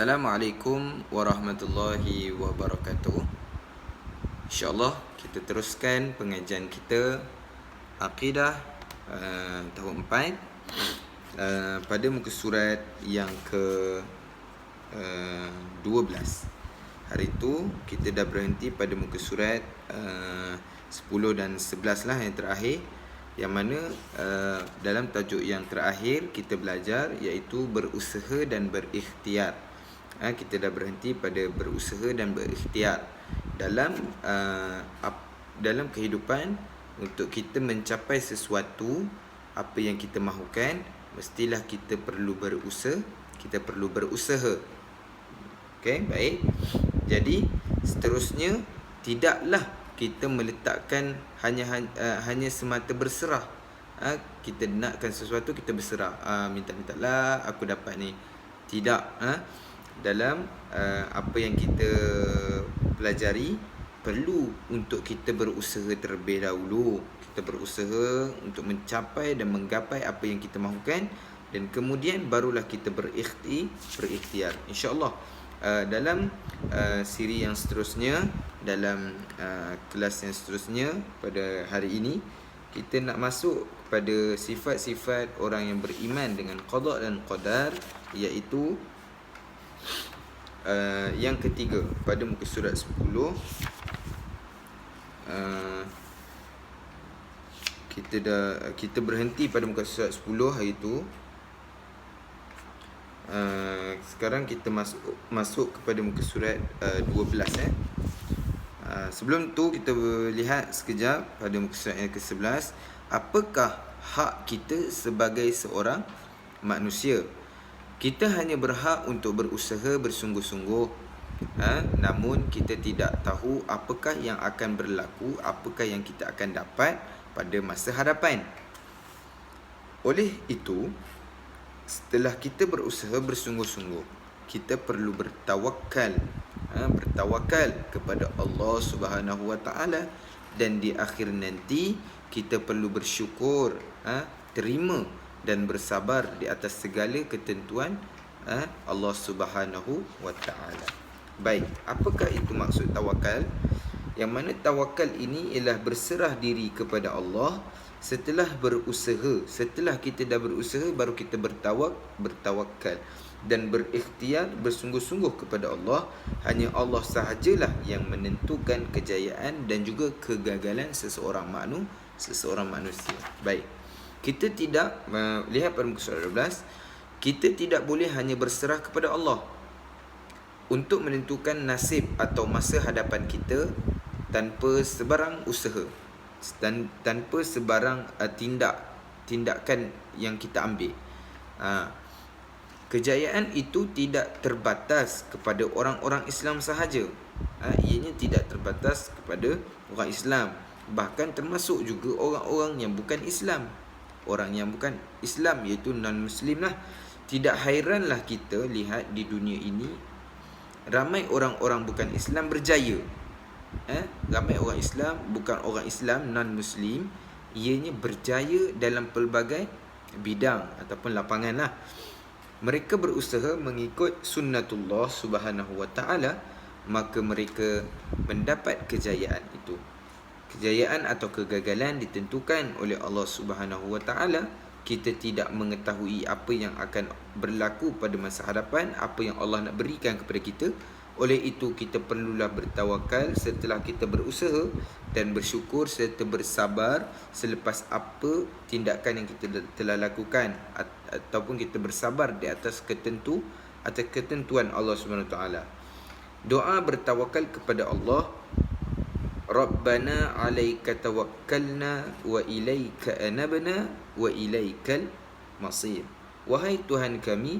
Assalamualaikum warahmatullahi wabarakatuh. InsyaAllah kita teruskan pengajian kita Aqidah tahun 4 pada muka surat yang ke 12. Hari itu kita dah berhenti pada muka surat 10 dan 11 lah yang terakhir, yang mana dalam tajuk yang terakhir kita belajar iaitu berusaha dan berikhtiar. Kita dah berhenti pada berusaha dan berikhtiar dalam kehidupan. Untuk kita mencapai sesuatu apa yang kita mahukan, mestilah kita perlu berusaha. Okey, baik. Jadi seterusnya, tidaklah kita meletakkan hanya semata berserah. Kita nakkan sesuatu, kita berserah, minta-mintalah aku dapat ni. Tidak. Dalam apa yang kita pelajari, perlu untuk kita berusaha terlebih dahulu. Kita berusaha untuk mencapai dan menggapai apa yang kita mahukan, dan kemudian barulah kita berikhtiar. InsyaAllah dalam siri yang seterusnya, dalam kelas yang seterusnya pada hari ini, kita nak masuk pada sifat-sifat orang yang beriman dengan qada dan qadar, iaitu yang ketiga pada muka surat 10. Kita berhenti pada muka surat 10 hari itu. Sekarang kita masuk kepada muka surat 12. Sebelum tu kita lihat sekejap pada muka surat yang ke-11. Apakah hak kita sebagai seorang manusia? Kita hanya berhak untuk berusaha bersungguh-sungguh, namun kita tidak tahu apakah yang akan berlaku, apakah yang kita akan dapat pada masa hadapan. Oleh itu, setelah kita berusaha bersungguh-sungguh, kita perlu bertawakal kepada Allah Subhanahu Wa Taala, dan di akhir nanti kita perlu bersyukur, terima dan bersabar di atas segala ketentuan Allah Subhanahu Wa Taala. Baik, apakah itu maksud tawakal? Yang mana tawakal ini ialah berserah diri kepada Allah setelah berusaha. Setelah kita dah berusaha, baru kita bertawakal dan berikhtiar bersungguh-sungguh kepada Allah. Hanya Allah sahajalah yang menentukan kejayaan dan juga kegagalan seseorang manusia. Baik, kita tidak lihat pada muka surat 12. Kita tidak boleh hanya berserah kepada Allah untuk menentukan nasib atau masa hadapan kita tanpa sebarang usaha dan tanpa sebarang tindakan yang kita ambil. Kejayaan itu tidak terbatas kepada orang-orang Islam sahaja. Ianya tidak terbatas kepada orang Islam, bahkan termasuk juga orang-orang yang bukan Islam. Orang yang bukan Islam, iaitu non-Muslim lah. Tidak hairanlah kita lihat di dunia ini ramai orang-orang bukan Islam berjaya. Ramai orang Islam, bukan orang Islam, non-Muslim, ianya berjaya dalam pelbagai bidang ataupun lapangan lah. Mereka berusaha mengikut sunnatullah Subhanahu Wa Taala, maka mereka mendapat kejayaan itu. Kejayaan atau kegagalan ditentukan oleh Allah Subhanahu Wa Taala. Kita tidak mengetahui apa yang akan berlaku pada masa hadapan, apa yang Allah nak berikan kepada kita. Oleh itu, kita perlulah bertawakal setelah kita berusaha, dan bersyukur serta bersabar selepas apa tindakan yang kita telah lakukan, ataupun kita bersabar di atas ketentuan Allah Subhanahu Wa Taala. Doa bertawakal kepada Allah. Rabbana alaika tawakkalna wa ilaika anabna wa ilaikal masir. Wahai Tuhan kami,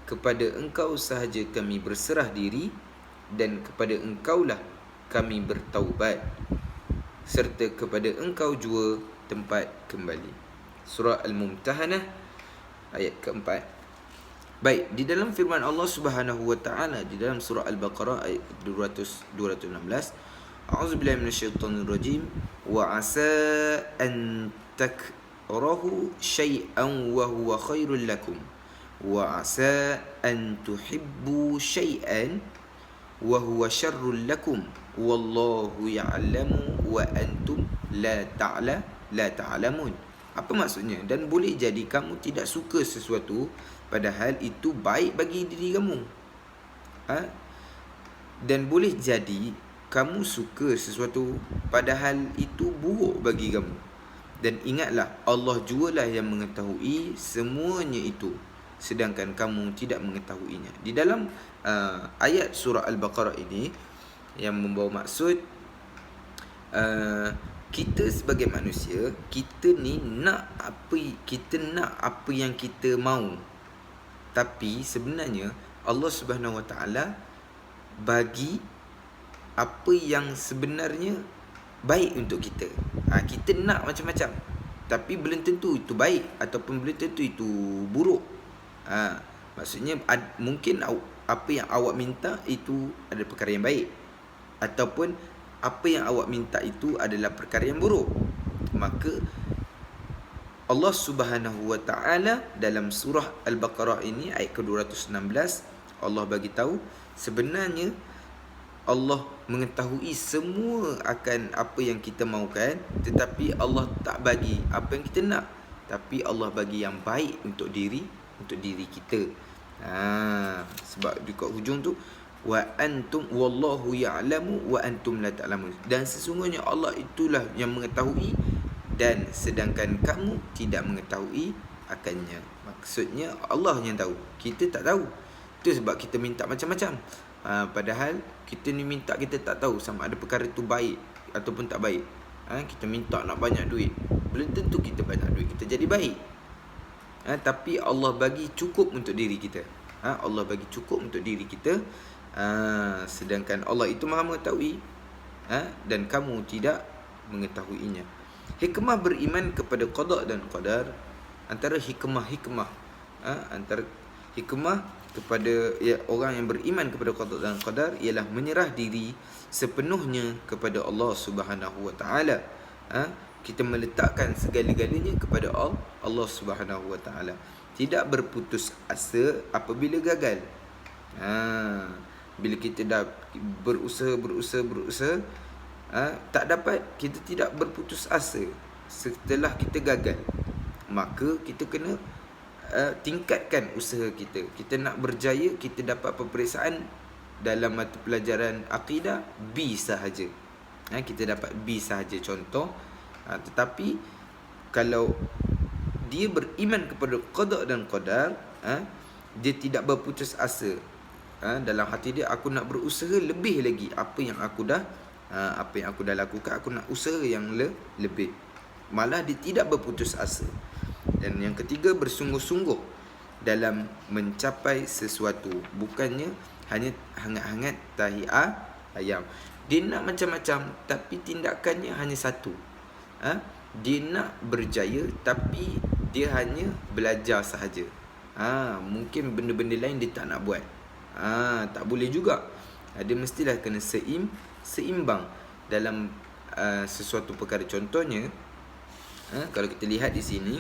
kepada Engkau sahaja kami berserah diri, dan kepada Engkaulah kami bertaubat, serta kepada Engkau jua tempat kembali. Surah Al-Mumtahanah ayat keempat. Baik, di dalam firman Allah Subhanahu Wa Taala di dalam surah Al-Baqarah ayat 216, A'udzubillahi minasyaitonirrajim. Wa asa an takrahu syai'an wa huwa khairul lakum wa asa an tuhibbu syai'an wa huwa syarrul lakum wallahu ya'lamu wa antum la ta'lamun. Apa maksudnya? Dan boleh jadi kamu tidak suka sesuatu padahal itu baik bagi diri kamu. Dan boleh jadi kamu suka sesuatu padahal itu buruk bagi kamu. Dan ingatlah, Allah jualah yang mengetahui semuanya itu, sedangkan kamu tidak mengetahuinya. Di dalam ayat surah Al-Baqarah ini yang membawa maksud kita sebagai manusia, kita nak apa yang kita mahu. Tapi sebenarnya Allah Subhanahu Wa Taala bagi apa yang sebenarnya baik untuk kita. Kita nak macam-macam, tapi belum tentu itu baik ataupun belum tentu itu buruk. Maksudnya mungkin apa yang awak minta itu adalah perkara yang baik, ataupun apa yang awak minta itu adalah perkara yang buruk. Maka Allah Subhanahu Wa Taala dalam surah Al-Baqarah ini ayat ke-216, Allah bagi tahu sebenarnya Allah mengetahui semua akan apa yang kita mahukan, tetapi Allah tak bagi apa yang kita nak, tapi Allah bagi yang baik untuk diri kita. Sebab dekat hujung tu, wa antum wallahu ya'lamu wa antum la ta'lamun. Dan sesungguhnya Allah itulah yang mengetahui dan sedangkan kamu tidak mengetahui akannya. Maksudnya Allah yang tahu, kita tak tahu. Itu sebab kita minta macam-macam. Padahal kita ni minta, kita tak tahu sama ada perkara tu baik ataupun tak baik. Kita minta nak banyak duit, belum tentu kita banyak duit kita jadi baik. Tapi Allah bagi cukup untuk diri kita. Allah bagi cukup untuk diri kita. Sedangkan Allah itu Maha mengetahui, dan kamu tidak mengetahuinya. Hikmah beriman kepada qada dan qadar, antara hikmah antara hikmah kepada orang yang beriman kepada qada dan qadar ialah menyerah diri sepenuhnya kepada Allah Subhanahu Wa Taala. Kita meletakkan segala-galanya kepada Allah Subhanahu Wa Taala. Tidak berputus asa apabila gagal. Bila kita dah berusaha tak dapat, kita tidak berputus asa. Setelah kita gagal, maka kita kena tingkatkan usaha kita. Kita nak berjaya, kita dapat peperiksaan dalam mata pelajaran akidah B sahaja. Kita dapat B sahaja contoh. Tetapi kalau dia beriman kepada qada dan qadar, dia tidak berputus asa. Dalam hati dia, aku nak berusaha lebih lagi. Apa yang aku dah lakukan, aku nak usaha yang lebih. Malah dia tidak berputus asa. Dan yang ketiga, bersungguh-sungguh dalam mencapai sesuatu. Bukannya hanya hangat-hangat tahi ayam. Dia nak macam-macam, tapi tindakannya hanya satu. Dia nak berjaya, tapi dia hanya belajar sahaja. Mungkin benda-benda lain dia tak nak buat. Tak boleh juga. Dia mestilah kena seimbang dalam sesuatu perkara. Contohnya, kalau kita lihat di sini,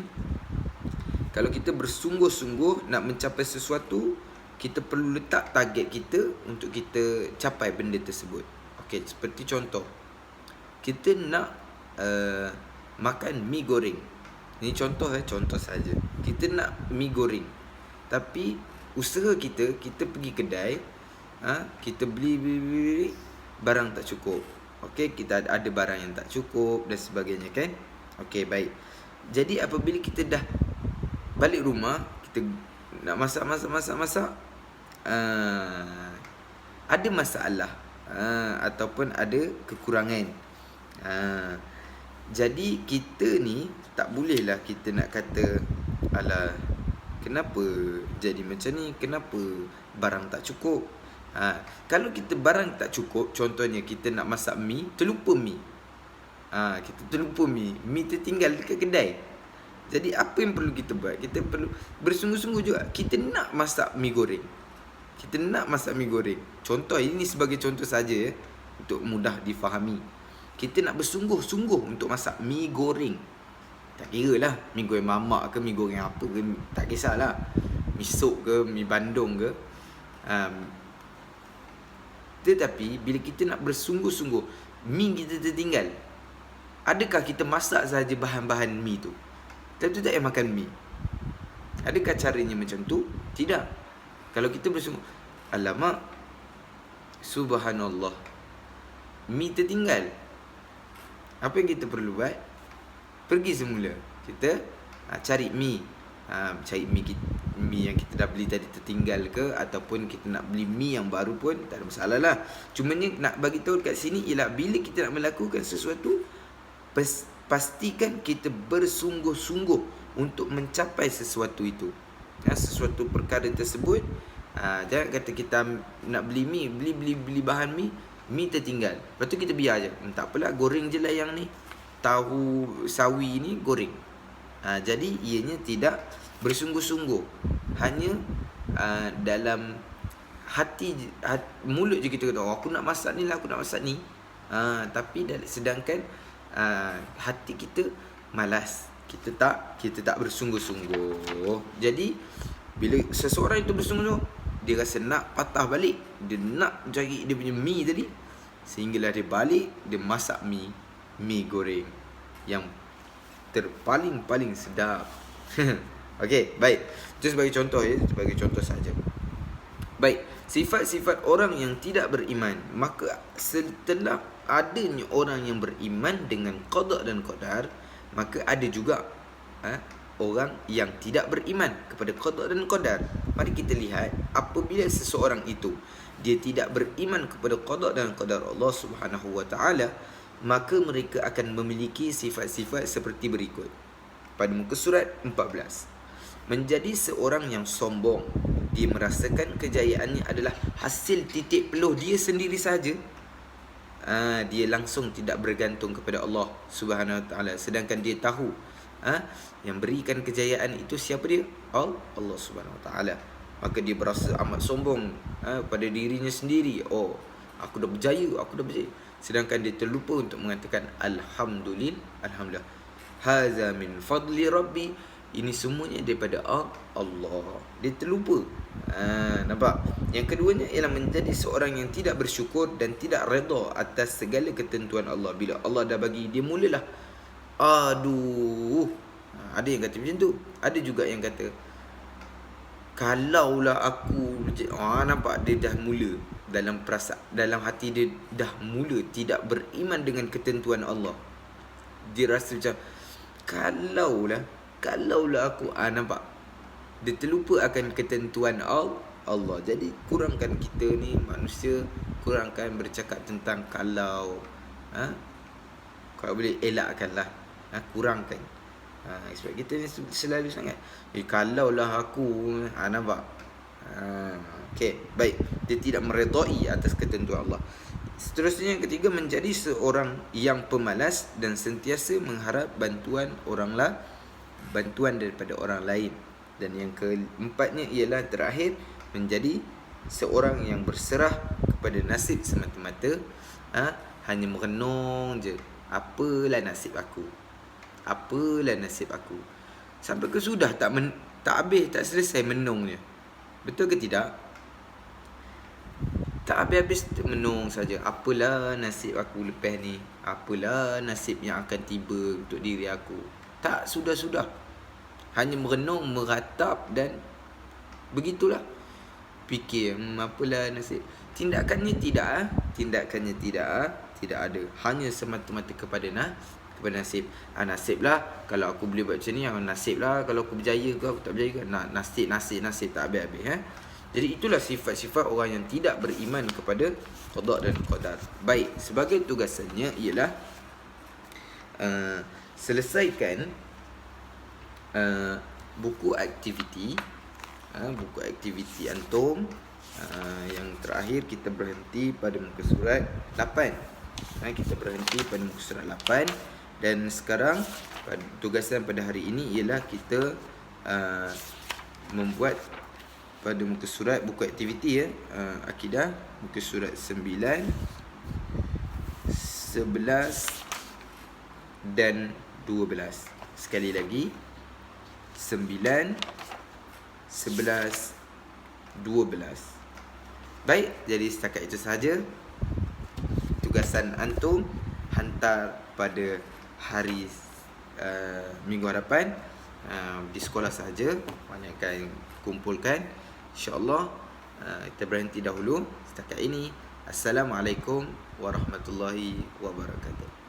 kalau kita bersungguh-sungguh nak mencapai sesuatu, kita perlu letak target kita untuk kita capai benda tersebut. Okey, seperti contoh, kita nak makan mi goreng. Ini contoh saja. Kita nak mi goreng, tapi usaha kita pergi kedai, kita beli barang tak cukup. Okey, kita ada barang yang tak cukup dan sebagainya, kan? Okey, baik. Jadi apabila kita dah balik rumah, kita nak masak, ada masalah, ataupun ada kekurangan. Jadi kita ni tak bolehlah kita nak kata, alah, kenapa jadi macam ni, kenapa barang tak cukup. Kalau kita barang tak cukup, contohnya kita nak masak mi, terlupa mi. Kita terlupa mi tertinggal dekat kedai. Jadi apa yang perlu kita buat? Kita perlu bersungguh-sungguh juga. Kita nak masak mi goreng. Contoh ini sebagai contoh saja, untuk mudah difahami. Kita nak bersungguh-sungguh untuk masak mi goreng. Tak kira lah mi goreng mamak ke mi goreng apa ke, tak kisahlah. mi sop ke, mi bandung ke. Tetapi bila kita nak bersungguh-sungguh, mi kita tertinggal, adakah kita masak sahaja bahan-bahan mi tu? Tentu tak payah makan mi. Adakah caranya macam tu? Tidak. Kalau kita bersungguh, alamak, subhanallah, mi tertinggal. Apa yang kita perlu buat? Pergi semula, kita cari mi. Cari mi yang kita dah beli tadi tertinggal ke, ataupun kita nak beli mi yang baru pun tak ada masalah lah. Cuma ni nak bagi tahu kat sini ialah bila kita nak melakukan sesuatu, pastikan kita bersungguh-sungguh untuk mencapai sesuatu itu. Sesuatu perkara tersebut, jangan kata kita nak beli mi, beli bahan mi tertinggal, lepas tu kita biar je, tak apalah, goreng je lah yang ni, tahu sawi ni goreng. Jadi ianya tidak bersungguh-sungguh, hanya dalam mulut je kita kata, aku nak masak ni lah, aku nak masak ni. Tapi sedangkan hati kita malas, kita tak bersungguh-sungguh. Jadi bila seseorang itu bersungguh-sungguh, dia rasa nak patah balik, dia nak cari dia punya mi tadi, sehinggalah dia balik, dia masak mi goreng yang paling sedap. Okey, baik. Itu sebagai contoh ya, sebagai contoh saja. Baik, sifat-sifat orang yang tidak beriman. Maka setelah adanya orang yang beriman dengan qada dan qadar, maka ada juga orang yang tidak beriman kepada qada dan qadar. Mari kita lihat, apabila seseorang itu dia tidak beriman kepada qada dan qadar Allah Subhanahu wa taala, maka mereka akan memiliki sifat-sifat seperti berikut. Pada muka surat 14. Menjadi seorang yang sombong, dia merasakan kejayaannya adalah hasil titik peluh dia sendiri saja. Dia langsung tidak bergantung kepada Allah Subhanahu wa taala, sedangkan dia tahu yang berikan kejayaan itu siapa dia? Allah Subhanahu wa taala. Maka dia berasa amat sombong pada dirinya sendiri. Oh, aku dah berjaya. Sedangkan dia terlupa untuk mengatakan Alhamdulillah, haza min fadli Rabbi, ini semuanya daripada Allah. Dia terlupa. Nampak? Yang keduanya ialah menjadi seorang yang tidak bersyukur dan tidak redha atas segala ketentuan Allah. Bila Allah dah bagi, dia mulalah aduh. Ada yang kata macam tu. Ada juga yang kata, kalaulah aku, nampak dia dah mula dalam hati dia dah mula tidak beriman dengan ketentuan Allah. Dia rasa macam kalaulah aku, nampak, dia terlupa akan ketentuan Allah. Jadi kurangkan kita ni manusia, kurangkan bercakap tentang kalau. Kalau boleh elakkanlah, kurangkan. Sebab kita ni selalu sangat kalaulah aku, nampak. Okey, baik. Dia tidak meredai atas ketentuan Allah. Seterusnya yang ketiga, menjadi seorang yang pemalas dan sentiasa mengharap bantuan daripada orang lain. Dan yang keempatnya ialah terakhir, menjadi seorang yang berserah kepada nasib semata-mata. Hanya merenung je, apalah nasib aku, sampai ke sudah tak habis, tak selesai menungnya. Betul ke tidak? Tak habis-habis menung saja. Apalah nasib aku lepas ni, apalah nasib yang akan tiba untuk diri aku. Tak, sudah. Hanya merenung, meratap dan begitulah. Fikir, apalah nasib. Tindakannya tidak ada. Hanya semata-mata kepada nasib. Nasib lah kalau aku boleh buat macam ni, nasib lah kalau aku berjaya ke, aku tak berjaya ke. Nasib tak habis-habis. Jadi itulah sifat-sifat orang yang tidak beriman kepada qada dan qadar. Baik, sebagai tugasannya ialah selesaikan buku aktiviti antum. Yang terakhir kita berhenti pada muka surat 8. Kita berhenti pada muka surat 8. Dan sekarang tugasan pada hari ini ialah kita membuat pada muka surat buku aktiviti akidah, muka surat 9, 11 dan 12. Sekali lagi, 9, 11, 12. Baik, jadi setakat itu sahaja. Tugasan antum hantar pada hari minggu hadapan, di sekolah sahaja. Banyakkan kumpulkan. InsyaAllah kita berhenti dahulu setakat ini. Assalamualaikum warahmatullahi wabarakatuh.